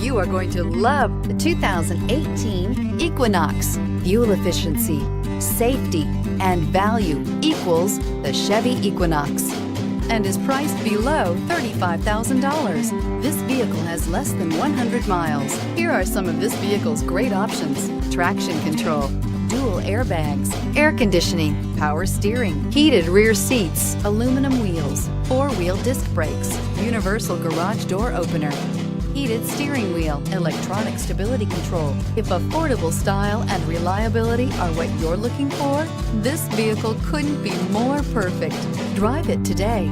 You are going to love the 2018 Equinox. Fuel efficiency, safety, and value equals the Chevy Equinox and is priced below $35,000. This vehicle has less than 100 miles. Here are some of this vehicle's great options: traction control, dual airbags, air conditioning, power steering, heated rear seats, aluminum wheels, four-wheel disc brakes, universal garage door opener, heated steering wheel, electronic stability control. If affordable style and reliability are what you're looking for, this vehicle couldn't be more perfect. Drive it today.